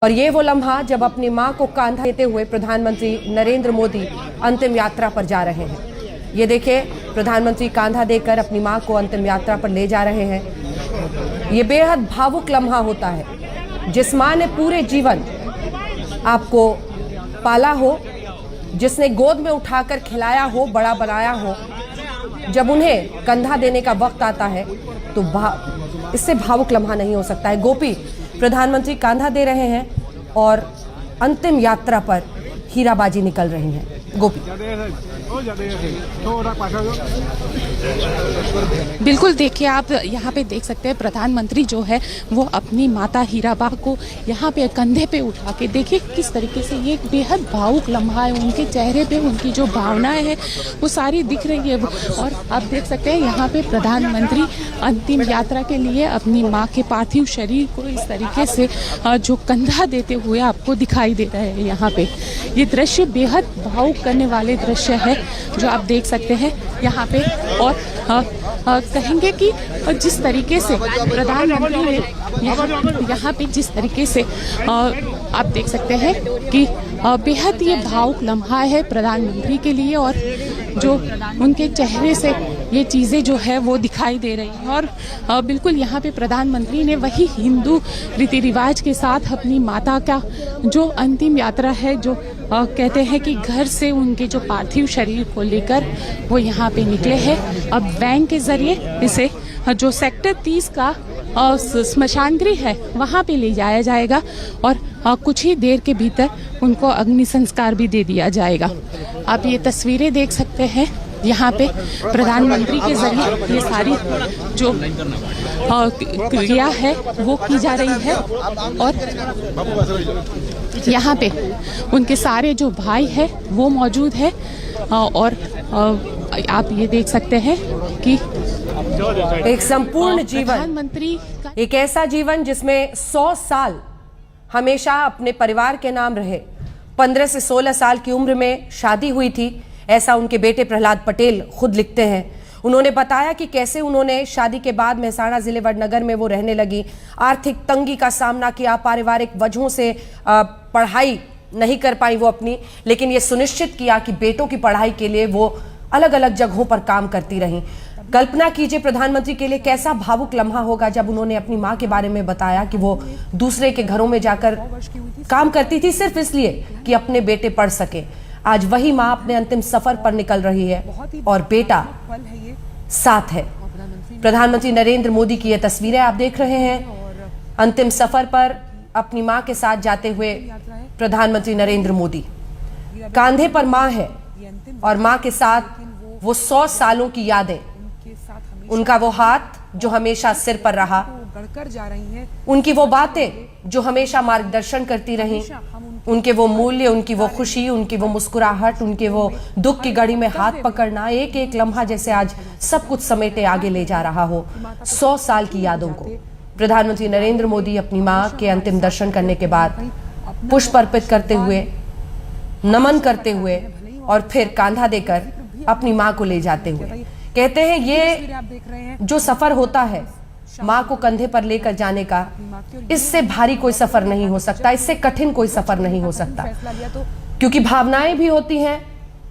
और ये वो लम्हा जब अपनी मां को कांधा देते हुए प्रधानमंत्री नरेंद्र मोदी अंतिम यात्रा पर जा रहे हैं। ये देखिए, प्रधानमंत्री कांधा देकर अपनी मां को अंतिम यात्रा पर ले जा रहे हैं। ये बेहद भावुक लम्हा होता है। जिस मां ने पूरे जीवन आपको पाला हो, जिसने गोद में उठाकर खिलाया हो, बड़ा बनाया हो, जब उन्हें कंधा देने का वक्त आता है तो इससे भावुक लम्हा नहीं हो सकता है। गोपी, प्रधानमंत्री कांधा दे रहे हैं और अंतिम यात्रा पर हीराबाजी निकल रही हैं। गोपी, बिल्कुल, देखिए आप यहाँ पे देख सकते हैं प्रधानमंत्री जो है वो अपनी माता हीराबा को यहाँ पे कंधे पे उठा के, देखिए किस तरीके से ये बेहद भावुक लम्हा है। उनके चेहरे पे उनकी जो भावनाएं हैं वो सारी दिख रही है। और आप देख सकते हैं यहाँ पे प्रधानमंत्री अंतिम यात्रा के लिए अपनी माँ के पार्थिव शरीर को इस तरीके से जो कंधा देते हुए आपको दिखाई दे रहे हैं। यहाँ पे ये दृश्य बेहद भावुक करने वाले दृश्य है जो आप देख सकते हैं यहाँ पे। और कहेंगे कि जिस तरीके से प्रधानमंत्री ने यहाँ पे जिस तरीके से आप देख सकते हैं कि बेहद ये भावुक लम्हा है प्रधानमंत्री के लिए। और जो उनके चेहरे से ये चीज़ें जो है वो दिखाई दे रही हैं। और बिल्कुल यहाँ पे प्रधानमंत्री ने वही हिंदू रीति रिवाज के साथ अपनी माता का जो अंतिम यात्रा है, जो कहते हैं कि घर से उनके जो पार्थिव शरीर को लेकर वो यहाँ पे निकले हैं। अब वैन के जरिए इसे जो सेक्टर 30 का स्मशान गृह है वहाँ पे ले जाया जाएगा और कुछ ही देर के भीतर उनको अग्नि संस्कार भी दे दिया जाएगा। आप ये तस्वीरें देख सकते हैं, यहाँ पे प्रधानमंत्री के जरिए ये सारी जो क्रिया है वो की जा रही है। और यहाँ पे उनके सारे जो भाई है वो मौजूद है। और आप ये देख सकते हैं कि एक संपूर्ण जीवन, प्रधानमंत्री एक ऐसा जीवन जिसमें 100 साल हमेशा अपने परिवार के नाम रहे। 15 से 16 साल की उम्र में शादी हुई थी, ऐसा उनके बेटे प्रहलाद पटेल खुद लिखते हैं। उन्होंने बताया कि कैसे उन्होंने शादी के बाद मेहसाणा जिले वडनगर में वो रहने लगी, आर्थिक तंगी का सामना किया, पारिवारिक वजहों से पढ़ाई नहीं कर पाई वो अपनी, लेकिन ये सुनिश्चित किया कि बेटों की पढ़ाई के लिए वो अलग अलग जगहों पर काम करती रहीं। कल्पना कीजिए प्रधानमंत्री के लिए कैसा भावुक लम्हा होगा जब उन्होंने अपनी मां के बारे में बताया कि वो दूसरे के घरों में जाकर काम करती थी सिर्फ इसलिए कि अपने बेटे पढ़ सके। आज वही मां अपने अंतिम सफर पर निकल रही है और बेटा साथ है। प्रधानमंत्री नरेंद्र मोदी की ये तस्वीरें आप देख रहे हैं। अंतिम सफर पर अपनी मां के साथ जाते हुए प्रधानमंत्री नरेंद्र मोदी, कांधे पर मां है और मां के साथ वो 100 सालों की यादें, उनका वो हाथ जो हमेशा सिर पर रहा, उनकी वो बातें जो हमेशा मार्गदर्शन करती रहीं, उनके वो मूल्य, उनकी वो खुशी, उनकी वो मुस्कुराहट, उनके वो दुख की घड़ी में हाथ पकड़ना, एक एक लम्हा जैसे आज सब कुछ समेटे आगे ले जा रहा हो। 100 साल की यादों को प्रधानमंत्री नरेंद्र मोदी अपनी मां के अंतिम दर्शन करने के बाद पुष्प अर्पित करते हुए, नमन करते हुए और फिर कांधा देकर अपनी मां को ले जाते हुए कहते हैं ये जो सफर होता है मां को कंधे पर लेकर जाने का, इससे भारी कोई सफर नहीं हो सकता, इससे कठिन कोई सफर नहीं हो सकता, क्योंकि भावनाएं भी होती हैं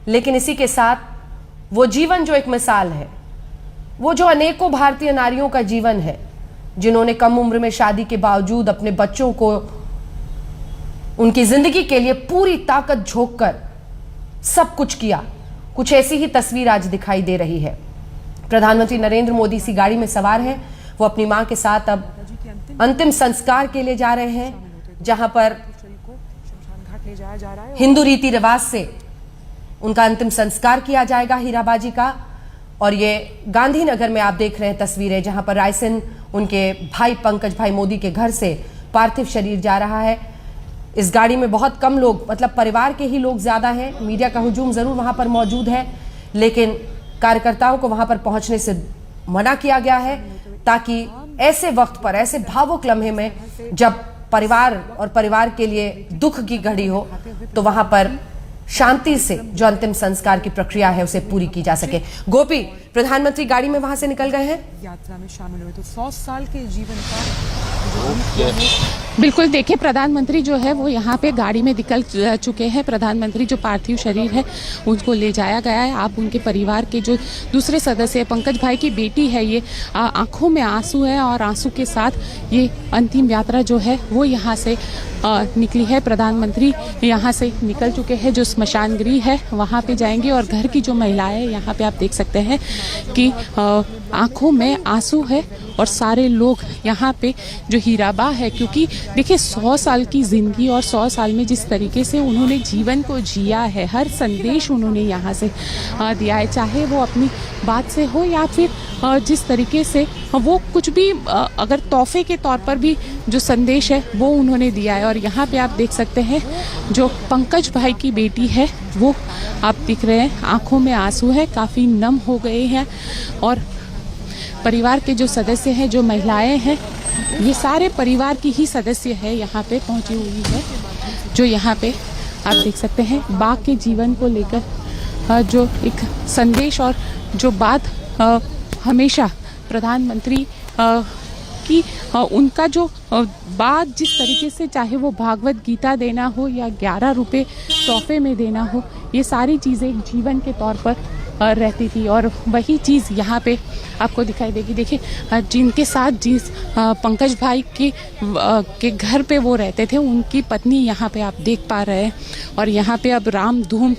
लेकिन इसी के साथ वो जीवन जो एक मिसाल है, वो जो अनेकों भारतीय नारियों का जीवन है जिन्होंने कम उम्र में शादी के बावजूद अपने बच्चों को उनकी जिंदगी के लिए पूरी ताकत झोंक कर सब कुछ किया। कुछ ऐसी ही तस्वीर आज दिखाई दे रही है। प्रधानमंत्री नरेंद्र मोदी इसी गाड़ी में सवार हैं। वो अपनी मां के साथ अब अंतिम संस्कार के लिए जा रहे हैं, जहां पर हिंदू रीति रिवाज से उनका अंतिम संस्कार किया जाएगा हीराबाजी का। और ये गांधीनगर में आप देख रहे हैं तस्वीरें, जहां पर रायसेन उनके भाई पंकज भाई मोदी के घर से पार्थिव शरीर जा रहा है। इस गाड़ी में बहुत कम लोग, मतलब परिवार के ही लोग ज्यादा हैं। मीडिया का हुजूम जरूर वहां पर मौजूद है, लेकिन कार्यकर्ताओं को वहां पर पहुंचने से मना किया गया है ताकि ऐसे वक्त पर, ऐसे भावुक लम्हे में जब परिवार और परिवार के लिए दुख की घड़ी हो, तो वहां पर शांति से जो अंतिम संस्कार की प्रक्रिया है उसे पूरी की जा सके। गोपी, प्रधानमंत्री गाड़ी में वहां से निकल गए हैं, यात्रा में शामिल हुए तो 100 साल के जीवन का बिल्कुल, देखिए प्रधानमंत्री जो है वो यहाँ पे गाड़ी में निकल चुके हैं। प्रधानमंत्री जो पार्थिव शरीर है उनको ले जाया गया है। आप उनके परिवार के जो दूसरे सदस्य पंकज भाई की बेटी है, ये आंखों में आंसू है और आंसू के साथ ये अंतिम यात्रा जो है वो यहाँ से निकली है। प्रधानमंत्री यहाँ से निकल चुके हैं। जो स्मशान गृह है वहाँ पे जाएंगे और घर की जो महिलाएं यहाँ पे आप देख सकते हैं कि आंखों में आंसू है और सारे लोग यहाँ पे जो हीराबा है, क्योंकि देखिए 100 साल की जिंदगी और 100 साल में जिस तरीके से उन्होंने जीवन को जिया है, हर संदेश उन्होंने यहाँ से दिया है, चाहे वो अपनी बात से हो या फिर जिस तरीके से वो कुछ भी अगर तोहफे के तौर पर भी जो संदेश है वो उन्होंने दिया है। और यहाँ पे आप देख सकते हैं जो पंकज भाई की बेटी है वो आप दिख रहे हैं, आंखों में आंसू है, काफ़ी नम हो गए हैं। और परिवार के जो सदस्य हैं, जो महिलाएं हैं, ये सारे परिवार की ही सदस्य है यहाँ पे पहुँची हुई है, जो यहाँ पे आप देख सकते हैं बा के जीवन को लेकर जो एक संदेश और जो बात हमेशा प्रधानमंत्री कि उनका जो बात जिस तरीके से, चाहे वो भागवत गीता देना हो या 11 रुपये तोहफे में देना हो, ये सारी चीज़ें एक जीवन के तौर पर रहती थी। और वही चीज़ यहाँ पे आपको दिखाई देगी। देखिए जिनके साथ जिस पंकज भाई के घर पे वो रहते थे, उनकी पत्नी यहाँ पे आप देख पा रहे हैं। और यहाँ पे अब राम धूम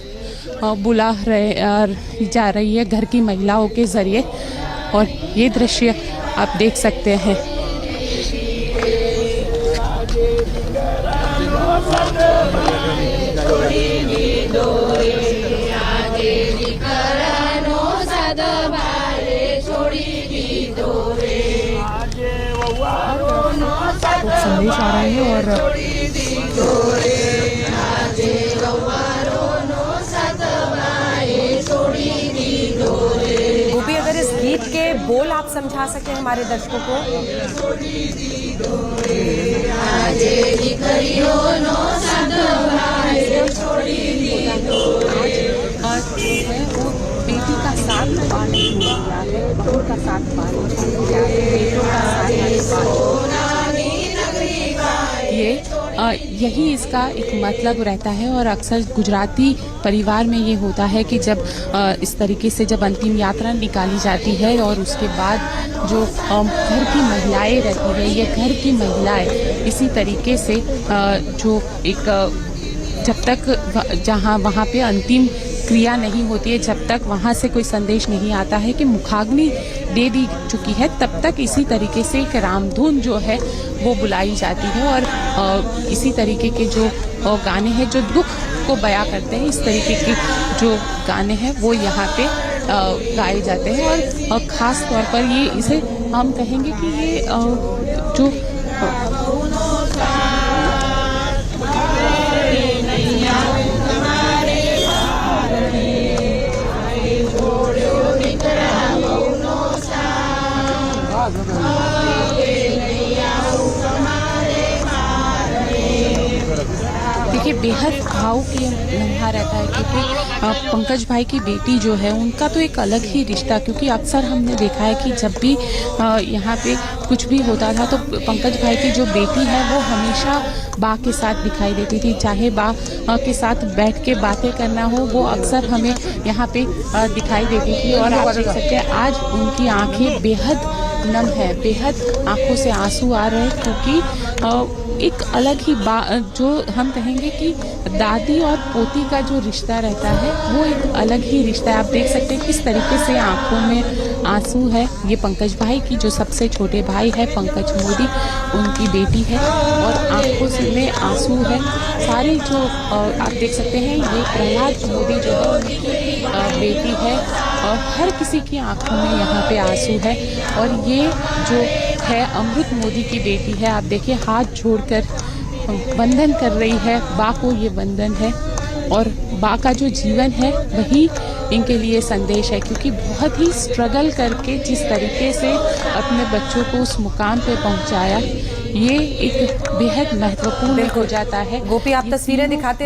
बुला जा रही है घर की महिलाओं के ज़रिए, और ये दृश्य आप देख सकते हैं। संदेश आ रहे हैं और गोपी, अगर इस गीत के बोल आप समझा सके हमारे दर्शकों को। बेटी का साथ पाने के लिए है, बहू का साथ पाने के लिए है, बेटों का साथ यही इसका एक मतलब रहता है। और अक्सर गुजराती परिवार में ये होता है कि जब इस तरीके से जब अंतिम यात्रा निकाली जाती है और उसके बाद जो घर की महिलाएं रहती है, ये घर की महिलाएं इसी तरीके से जो एक जब तक जहाँ वहाँ पे अंतिम क्रिया नहीं होती है, जब तक वहाँ से कोई संदेश नहीं आता है कि मुखाग्नि दे दी चुकी है, तब तक इसी तरीके से एक रामधुन जो है वो बुलाई जाती है। और इसी तरीके के जो गाने हैं जो दुख को बयां करते हैं, इस तरीके के जो गाने हैं वो यहाँ पे गाए जाते हैं। और ख़ास तौर पर ये इसे हम कहेंगे कि ये जो देखिए बेहद भावुक ये लम्हा रहता है, क्योंकि पंकज भाई की बेटी जो है उनका तो एक अलग ही रिश्ता, क्योंकि अक्सर हमने देखा है कि जब भी यहाँ पे कुछ भी होता था तो पंकज भाई की जो बेटी है वो हमेशा बा के साथ दिखाई देती थी। चाहे बा के साथ बैठ के बातें करना हो, वो अक्सर हमें यहाँ पे दिखाई देती थी। और आप देख सकते हैं आज उनकी आंखें बेहद नम है, बेहद आंखों से आंसू आ रहे हैं, क्योंकि एक अलग ही जो हम कहेंगे कि दादी और पोती का जो रिश्ता रहता है वो एक अलग ही रिश्ता है। आप देख सकते हैं किस तरीके से आंखों में आंसू है। ये पंकज भाई की जो सबसे छोटे भाई है पंकज मोदी, उनकी बेटी है और आंखों में आंसू है। सारे जो आप देख सकते हैं ये प्रहलाद मोदी जो है उनकी बेटी है और हर किसी की आंखों में यहाँ पे आंसू है। और ये जो है अमृत मोदी की बेटी है, आप देखिए हाथ जोड़कर वंदन कर रही है, बा को ये वंदन है। और बा का जो जीवन है वही इनके लिए संदेश है, क्योंकि बहुत ही स्ट्रगल करके जिस तरीके से अपने बच्चों को उस मुकाम पे पहुंचाया, ये एक बेहद महत्वपूर्ण हो जाता है। गोपी, आप तस्वीरें दिखाते